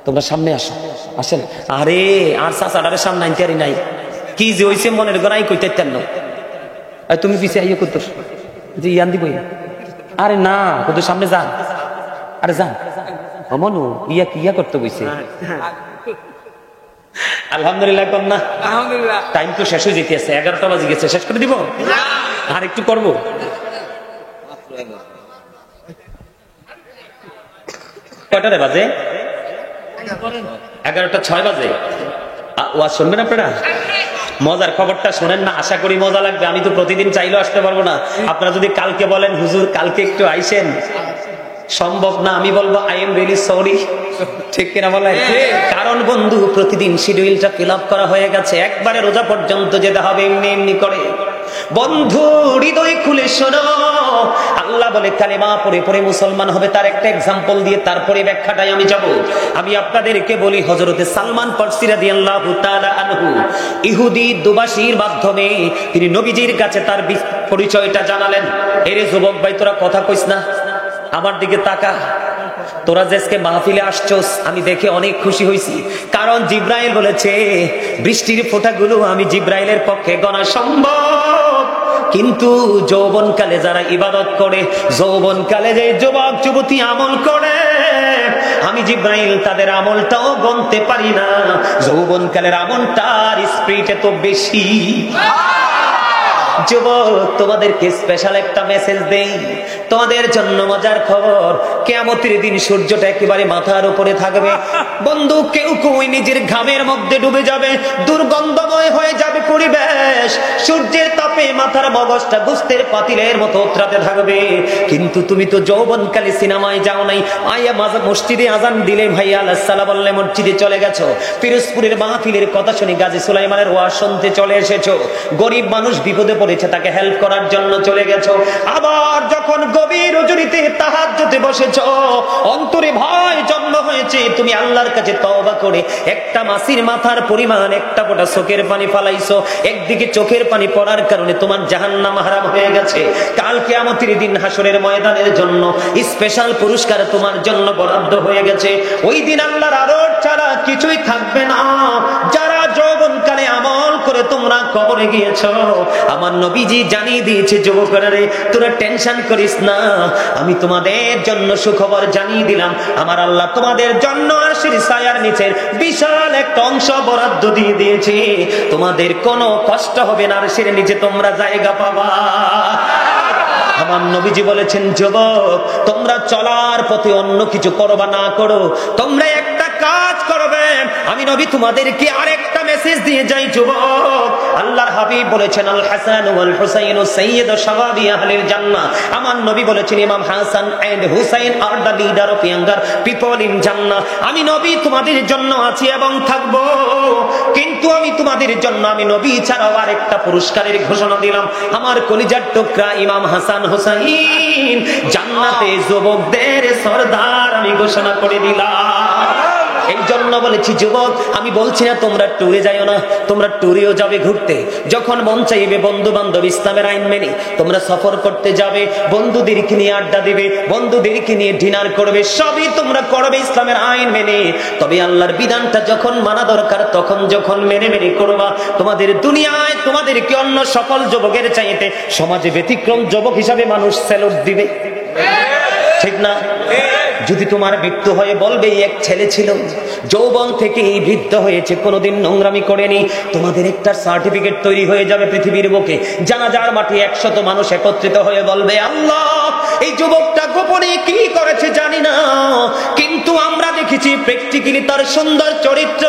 Speaker 1: তোমরা সামনে আসো, আসেন। আরে আর চাচাটারে সামনে আনতে পারি নাই, কি যে হইছে মনের গড়াই কইতেন না। তুমি পিছিয়ে আইয়া করতো যে ইয়ান দিব, আরে না কিন্তু সামনে যান, আরে যান। মনু ইয়া কি ইয়া করতে বইছে? আলহামদুলিল্লাহ কম না? টাইম তো শেষ হয়ে যেতেছে, 11টা বাজে গেছে, শেষ করে দিব আর একটু করবো। কয়টারে বাজে? 11:06 বাজে। ওয়াজ শুনবেন আপনারা? মজার খবরটা শোনেন না, আশা করি মজা লাগবে। আমি তো প্রতিদিন চাইলেও আসতে পারবো না। আপনারা যদি কালকে বলেন হুজুর কালকে একটু আইসেন, সম্ভব না। আমি বলবো আই এম রিয়েলি সরি। ঠিক কিনা বলেন? কারণ বন্ধু প্রতিদিন শিডিউলটা ফিল আপ করা হয়ে গেছে, একবারে রোজা পর্যন্ত যেতে হবে এমনি এমনি করে। বন্ধু হৃদয় খুলে শোনো, আল্লাহ বলে কালেমা পড়ে পড়ে মুসলমান হবে। তার একটা এক্সাম্পল দিয়ে তারপরে ব্যাখ্যাটাই আমি যাব। আমি আপনাদেরকে বলি, হযরতে সালমান ফারসি রাদিয়াল্লাহু তাআলা আনহু ইহুদি দুবাসীর মাধ্যমে তিনি নবীজির কাছে তার পরিচয়টা জানালেন। এরে যুবক ভাই, তোরা কথা কইস না, আমার দিকে তাকা। তোরা আজকে মাহফিলে আসছস, আমি দেখে অনেক খুশি হয়েছি। কারণ জিব্রাইল বলেছে বৃষ্টির ফোঁটাগুলো আমি জিব্রাইলের পক্ষে গণা সম্ভব, কিন্তু যৌবনকালে যারা ইবাদত করে, যৌবনকালে যে যুবক যুবতী আমল করে, আমি জিব্রাইল তাদের আমলটাও গণতে পারি না। যৌবনকালের আমলটার স্পিরিট এত বেশি। যুবক, তোমাদেরকে স্পেশাল একটা মেসেজ দেই, তোমাদের জন্য মজার খবর। কিয়ামতের দিন সূর্যটা একেবারে মাথার উপরে থাকবে বন্ধু। কেউ কেউ নিজের ঘামের মধ্যে ডুবে যাবে, দুর্গন্ধময় হয়ে যাবে পরিবেশ। সূর্যের তাপে মাথার মগজটা গোস্তের পাতিলের মতো উতরাতে থাকবে। কিন্তু তুমি তো যৌবনকালে সিনেমায় যাও নাই, আয়া মসজিদে আজান দিলে ভাইয়া আল্লাহ বললে মসজিদে চলে গেছো, পিরোজপুরের মাহফিলের কথা শুনে গাজী সুলাইমানের ওয়াজ শুনতে চলে এসেছো, গরিব মানুষ বিপদে পড়েছে তাকে হেল্প করার জন্য চলে গেছো। আবার যখন গভীর রজনীতে তাহাজ্জুদে বসেছো, অন্তরে ভয় জন্ম হয়েছে, তুমি আল্লাহর কাছে তওবা করে একটা মাছির মাথার পরিমাণ একটা ফোঁটা চোখের পানি ফালাইছো, একদিকে চোখের পানি পড়ার কারণে তোমার জাহান্নাম হারাম হয়ে গেছে। কাল কিয়ামতের দিন হাসরের ময়দানের জন্য স্পেশাল পুরস্কার তোমার জন্য বরাদ্দ হয়ে গেছে। ওই দিন আল্লাহর আরশ ছাড়া কিছুই থাকবে না। যারা যৌবনকালে আমল করে তোমরা কবরে গিয়েছ, আমার নবীজি জানিয়ে দিয়েছে, যুবকরা রে, তোরা টেনশন করিস না, আমি তোমাদের জন্য সুখবর জানিয়ে দিলাম। আমার আল্লাহ তোমাদের জন্য আরশের ছায়ার নিচের বিশাল একটা অংশ বরাদ্দ দিয়ে দিয়েছে। তোমাদের কোনো কষ্ট হবে না, আরশের নিচে তোমরা জায়গা পাবা। আমার নবীজি বলেছেন, যুবক, তোমরা চলার পথে অন্য কিছু করবা না করো, তোমরা একটা কাজ করবে। আমি নবী তোমাদেরকে আরেকটা মেসেজ দিয়ে যাই, যুবক। আল্লাহর হাবিব বলেছেন, আল হাসান ওয়াল হুসাইন সাইয়্যিদু শাবাবি আহলিল জান্নাহ। আমার নবী বলেছেন, ইমাম Hasan and Hussain are the leader of younger people in জান্নাহ। আমি নবী তোমাদের জন্য আছি এবং থাকবো, কিন্তু আমি তোমাদের জন্য আমি নবী ছাড়াও আরেকটা পুরস্কারের ঘোষণা দিলাম। আমার কলিজার টুকরা ইমাম হাসান হুসাইন জান্নাতে যুবকদের সরদার আমি ঘোষণা করে দিলাম। এই জন্য বলেছি, যুবক, আমি বলছি না তোমরা ট্যুরে যাইও না, তোমরা ট্যুরেও যাবে ঘুরতে, যখন মন চাইবে বন্ধু বান্ধব ইসলামের আইন মেনে তোমরা সফর করতে যাবে, বন্ধুদেরকে নিয়ে আড্ডা দিবে, বন্ধুদেরকে নিয়ে ডিনার করবে, সবই তোমরা করবে ইসলামের আইন মেনে। তবে আল্লাহর বিধানটা যখন মানা দরকার তখন যখন মেনে মেনে করবা, তোমাদের দুনিয়ায় তোমাদেরকে অন্য সকল যুবকের চাইতে সমাজে ব্যতিক্রম যুবক হিসাবে মানুষ স্যালুট দিবে, ঠিক না? যদি তোমার মৃত্যু হয়ে বলবে, এক ছেলে ছিল যৌবন থেকে বৃদ্ধ হয়েছে, কোনোদিন নোংরামি করেনি, তোমাদের একটা সার্টিফিকেট তৈরি হয়ে যাবে পৃথিবীর বুকে। জানাজার মাঠে 100 মানুষ একত্রিত হয়ে বলবে, আল্লাহ, এই যুবকটা গোপনে কি করেছে জানি না, কিন্তু আমরা দেখেছি প্র্যাকটিক্যালি তার সুন্দর চরিত্র,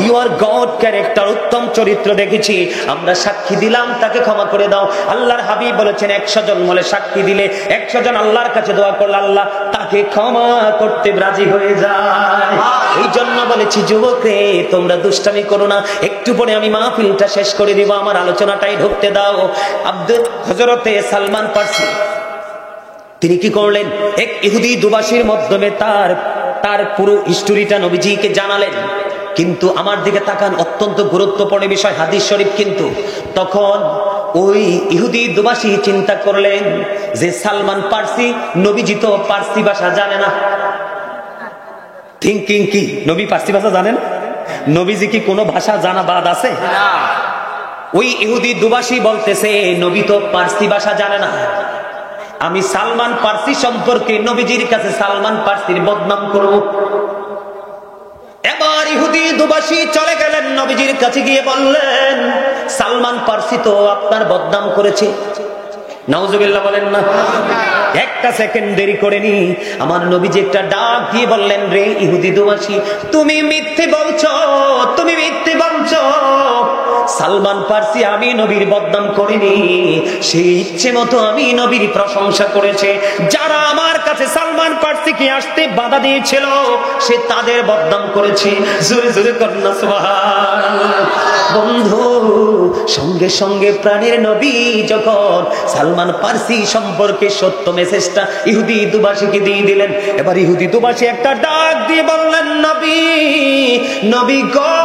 Speaker 1: ইউর গড ক্যারেক্টার, উত্তম চরিত্র দেখেছি, আমরা সাক্ষী দিলাম, তাকে ক্ষমা করে দাও। আল্লাহর হাবিব বলেছেন, 100 জন বলে সাক্ষী দিলে 100 জন আল্লাহর কাছে দোয়া করলে আল্লাহ তাকে ক্ষমা করতে রাজি হয়ে যায়। এই জন্য বলেছি, যুবক রে, তোমরা দুষ্টামি করো না। একটু পরে আমি মাহফিলটা শেষ করে দিব, আমার আলোচনাটাই ঢুকতে দাও। হযরতে সালমান ফার্সি তিনি কি করলেন, এক ইহুদি দুবাসীর মাধ্যমে তার পুরো হিস্টোরিটা নবীজিকে জানালেন। কিন্তু আমার দিকে তাকান, অত্যন্ত গুরুত্বপূর্ণ বিষয়, হাদিস শরীফ। কিন্তু তখন ওই ইহুদি দুবাসী চিন্তা করলেন যে সালমান পার্সি, নবীজি তো পার্সি ভাষা জানে না। থিঙ্কিং কি, নবী পার্সি ভাষা জানেন? নবীজি কি কোনো ভাষা জানা বাদ আছে? ওই ইহুদি দুবাসী বলতেছে, নবী তো পার্সি ভাষা জানে না, আমি সালমান পার্সি সম্পর্কে নবীজির কাছে সালমান পার্সির বদনাম করব। এবার ইহুদি দুবাসী চলে গেলেন নবীজির কাছে, গিয়ে বললেন, সালমান পার্সি তো আপনার বদনাম করেছে। নাউজুবিল্লাহ বলেন না। একটা সেকেন্ড দেরি করেনি, আমার নবীজি একটা ডাক দিয়ে বললেন, রে ইহুদি দুবাসী, তুমি মিথ্যে বলছো, তুমি মিথ্যে বলছো। সালমান পার্সি আমি নবীর বদনাম করিনি, সেই ইচ্ছে মতো আমি নবীর প্রশংসা করেছে। যারা আমার কাছে সালমান পার্সিকে আসতে বাধা দিয়েছিল, সে তাদের বদনাম করেছে। জোরে জোরে কন্যা সুবহানাল্লাহ। বন্ধু, সঙ্গে সঙ্গে প্রাণের নবী যখন সালমান পার্সি সম্পর্কে সত্য মেসেজটা ইহুদি দুবাসীকে দিয়ে দিলেন, এবার ইহুদি দুবাসী একটা ডাক দিয়ে বললেন, নবী, নবী গো,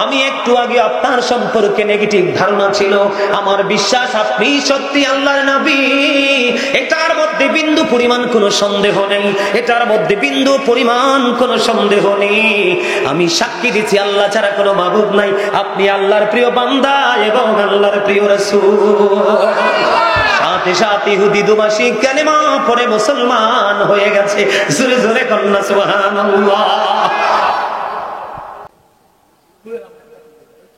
Speaker 1: আমি একটু আগে আপনার সম্পর্কে নেগেটিভ ধারণা ছিল, আমার বিশ্বাস আপনি সত্যি আল্লাহর নবী, এটার মধ্যে বিন্দু পরিমাণ কোনো সন্দেহ নেই, এটার মধ্যে বিন্দু পরিমাণ কোনো সন্দেহ নেই। আমি সাক্ষী দিচ্ছি আল্লাহ ছাড়া কোনো মাবুদ নাই, আপনি আল্লাহর প্রিয় বান্দা এবং আল্লাহর প্রিয় রাসূল। সাথে সাথে ইহুদি দুবাসী কালেমা পড়ে মুসলমান হয়ে গেছে। জোরে জোরে কন্যা সুবহানাল্লাহ।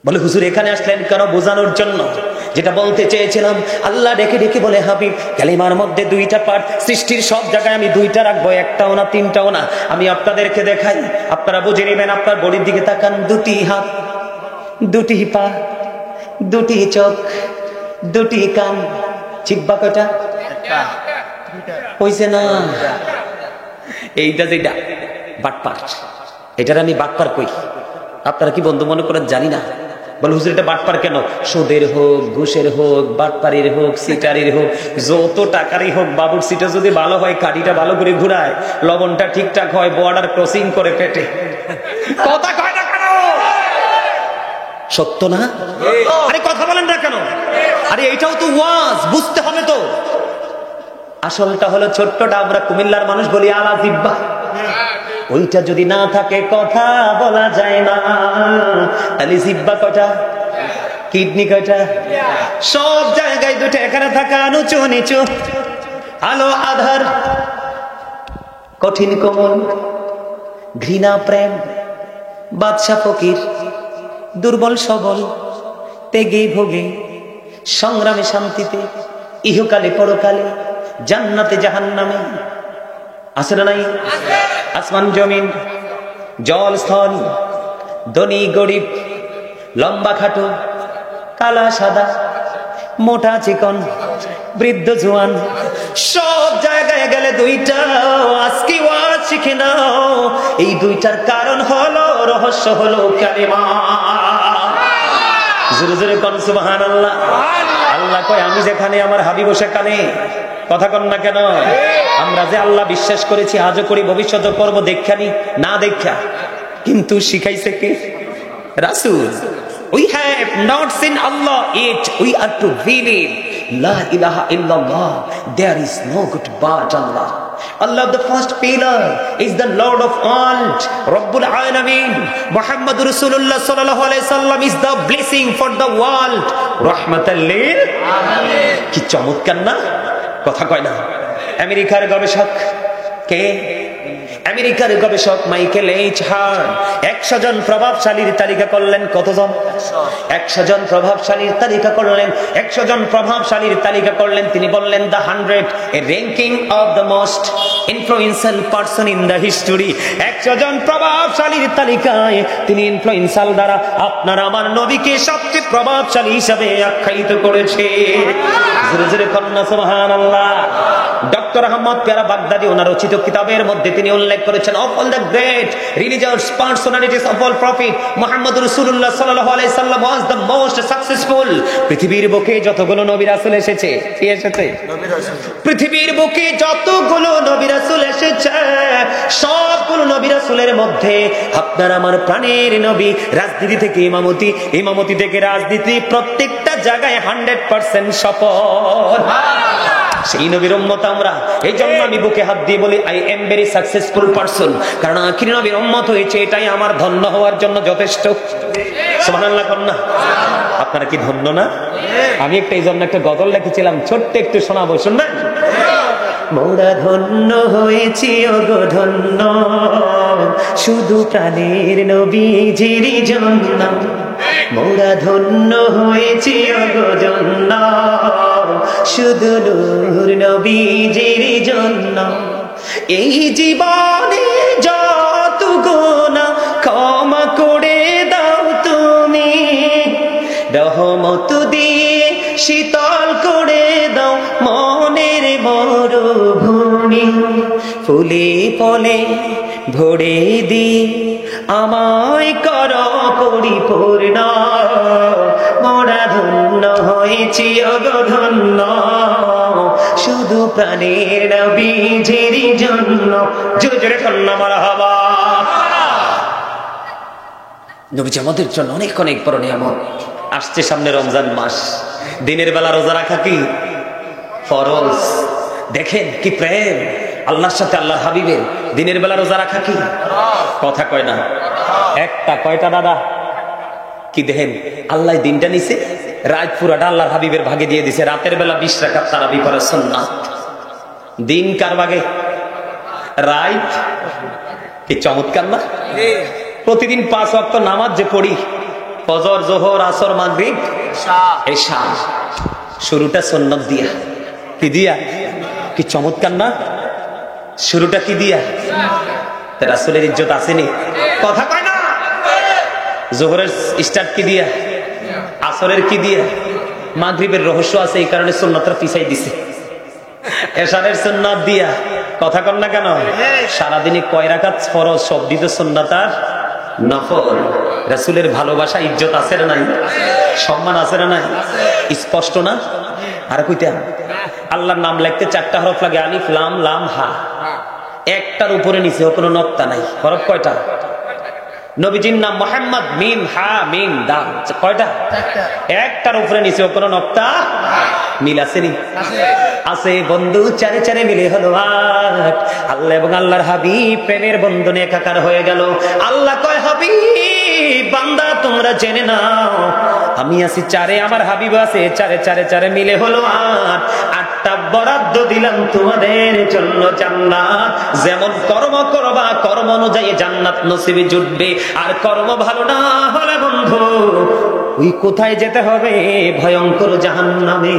Speaker 1: বলে, হুজুর এখানে আসলেন কেন? বোঝানোর জন্য। যেটা বলতে চেয়েছিলাম, আল্লাহ ডেকে ডেকে বলে, হাবিব, কালিমার মধ্যে 2টা পার্ট, সৃষ্টির সব জায়গায় আমি 2টা রাখবো, একটাও না, 3টাও না। আমি আপনাদেরকে দেখাই, আপনারা বুঝে নেবেন। আপনার বডির দিকে তাকান, 2টি হাত, 2টি পা, 2টি চোখ, 2টি কান, চিকবা কয়টা? হইছে না? এইটা যেটা বাটপার, এটার আমি বাটপার কই, আপনারা কি বন্ধু মনে করেন জানি না। বলে হুজুর এটা বাটপার কেন? সুদের হোক, ঘুষের হোক, বাটপারির হোক, সিটারির হোক, যত টাকারই হোক, বাবুর সিটা যদি ভালো হয়, কাঠিটা ভালো করে ঘুরায়, লবণটা ঠিকঠাক হয়, বর্ডার ক্রসিং করে পেটে, কথা কয় না কেন? সত্য না? আরে কথা বলেন না কেন? আরে এটাও তো ওয়াজ, বুঝতে হবে তো। আসলটা হলো ছোট্টটা আমরা কুমিল্লার মানুষ বলি আলা জিব্বা, ওইটা যদি না থাকে কথা বলা যায় না। তাহলে জিব্বা কয়টা? কিডনি কয়টা? সব জায়গায় দুটো, এখানে থাকা উঁচু নিচু, আলো আধার, কঠিন কোমল, ঘৃণা প্রেম, বাদশা ফকির, দুর্বল সবল, তেগে ভোগে, সংগ্রামে শান্তিতে, ইহকালে পরকালে, জান্নাতে জাহান্নামে, আছে না নাই? আসমান জমিন, জল স্থল, ধনী গরিব, লম্বা খাটো, কালা সাদা, মোটা চিকন, বৃদ্ধ জোয়ান, সব জায়গায় গেলে দুইটা আজকে ওয়াজ শিখে নাও। এই দুইটার কারণ হলো, রহস্য হলো কালিমা। জোরে জোরে কোন সুবহানাল্লাহ। আল্লাহ কয় আমি যেখানে আমার হাবিব সেখানে, কথা কন না কেন? আমরা যে আল্লাহ বিশ্বাস করেছি, আজও করি, ভবিষ্যতে করবো, দেখানি না দেখা, কিন্তু শিখাইছে কে? রাসূল। We have not seen Allah yet, we are to believe La ilaha illallah, there is no good but Allah. Allah, the first pillar, is the Lord of all, Rabbul Alameen. Muhammad Rasulullah sallallahu alaihi wasallam is the blessing for the world, rahmatan lil alamin. কি চমৎকার না? কথা কয় না? আমেরিকার গবেষক কে? আমেরিকার গবেষক মাইকেল এইচ হার্ট 100 জন প্রভাবশালীর তালিকা করলেন। কতজন? 100 জন প্রভাবশালীর তালিকা করলেন। 100 জন প্রভাবশালীর তালিকা করলেন। তিনি বললেন the 100, A ranking of the most influential person in the history. 100 জন প্রভাবশালীর তালিকায় তিনি ইনফ্লুয়েন্সাল দ্বারা আপনার আমার নবীকে সবচেয়ে প্রভাবশালী হিসাবে আখ্যায়িত করেছে। জোরে জোরে কন্যা সুবহানাল্লাহ। ডক্টর আহমদ পেয়ারা বাগদাদি ওনার রচিত কিতাবের মধ্যে তিনি উল্লেখ করেছেন, of all the great religious personalities of all prophet Muhammad রাসূলুল্লাহ সাল্লাল্লাহু আলাইহি সাল্লাম ওয়াজ দ্য মোস্ট সাকসেসফুল। পৃথিবীর বুকে যতগুলো নবী রাসূল এসেছে, কি এসেছে? পৃথিবীর বুকে যতগুলো নবী রাসূল এসেছে, সবগুলো নবী রাসূলের মধ্যে আপনার আমার প্রাণের নবী রাজনীতি থেকে ইমামতি, ইমামতি থেকে রাজনীতি, প্রত্যেকটা জায়গায় 100% সফল। সেই নবীর উম্মত আমরা। এই জন্য আমি বুকে হাত দিয়ে বলি I am very successful person, কারণ আখির নবীর উম্মত হয়েছে, এটাই আমার ধন্য হওয়ার জন্য যথেষ্ট। সুবহানাল্লাহ কন্যা। আপনারা কি ধন্য না? আমি একটা এই জন্য একটা গজল লিখেছিলাম, ছোট্ট একটু শোনাবো, শুনবেন? মোরা ধন্য হয়েছি ওগো ধন্য, শুধু প্রাণের নবীজির জন্য। মোরা ধন্য হয়েছি ওগো ধন্য, শুধু নূর নবীজির জন্য। এই জীবনে যত গুনাহ ক্ষমা করে দাও তুমি, রহমত দিয়ে শীতল করে দাও মনের মরুভূমি। ফুলে ফলে ভরে দি আমায় কর পরিপূর্ণ, মোরা ধন্য হয়েছি ওগো ধন্য, শুধু প্রাণের নবীজির জন্য। জোরে জোরে কন্যা মারহাবা। নবীজি আমাদের জন্য অনেক অনেক বড় নিয়ামত। আসছে সামনে রমজান মাস, দিনের বেলা রোজা রাখা কি ফরজ। দেখেন কি প্রেম আল্লাহর সাথে, আল্লাহর হাবিবের। দিনের বেলা রোজা রাখা কি কথা কয় না? একটা কয়টা দাদা কি দেখেন, আল্লাহ দিনটা নিছে, রাত পুরাটা আল্লাহর হাবিবের ভাগে দিয়ে দিছে। রাতের বেলা 20 রাকাত তারাবি পড়া সুন্নাত। দিন কার ভাগে? রাত। কি চমৎকার না? প্রতিদিন 5 ওয়াক্ত নামাজ যে পড়ি, ফজর, জোহর, আসর, মাগরিব, এশা, শুরুটা সুন্নাত দিয়া। কি দিয়া? কি চমৎকার না? শুরুটা কি দিয়া? রাসূলের ইজ্জত আসেনি, কথা কয় না? জোহরের স্টার্ট কি দিয়া? আসরের কি দিয়া? মাগরিবের রহস্য আছে, এই কারণে সুন্নাতটা পিছাই দিছে। এশারের সুন্নাত দিয়া, কথা কন না কেন? সারাদিনে কয় রাকাত ফরজ, সব দিতে সুন্নাত আর নফল। রাসূলের ভালোবাসা ইজ্জত আছে না নাই? সম্মান আছে না নাই? স্পষ্ট না? আর কইতাম আল্লাহর নাম লিখতে 4টা হরফ লাগে, আলিফ লাম লাম হা। একটার উপরে নিচে কোনো নক্তা নাই। হরফ কয়টা? নবীজির নাম মুহাম্মদ, মিম হা মিম দাল, কয়টা? একটার উপরে নিচে কোনো নক্তা মিল আসেনি? আছে বন্ধু, চারে চারে মিলে হলো 8। আল্লাহ এবং আল্লাহর হাবিব প্রেমের বন্ধনে একাকার হয়ে গেল। আল্লাহ কয়, হাবিব বান্দা তোমরা জেনে নাও আমি আছি চারে, আমার হাবিব আছে চারে, চারে চারে মিলে হলো 8। 8টা বরাদ্দ দিলাম তোমাদের জন্য জান্নাত। যেমন কর্ম করবা কর্ম অনুযায়ী জান্নাত নসিবে জুটবে, আর কর্ম ভালো না হলে বন্ধু ওই কোথায় যেতে হবে? ভয়ঙ্কর জাহান্নামে।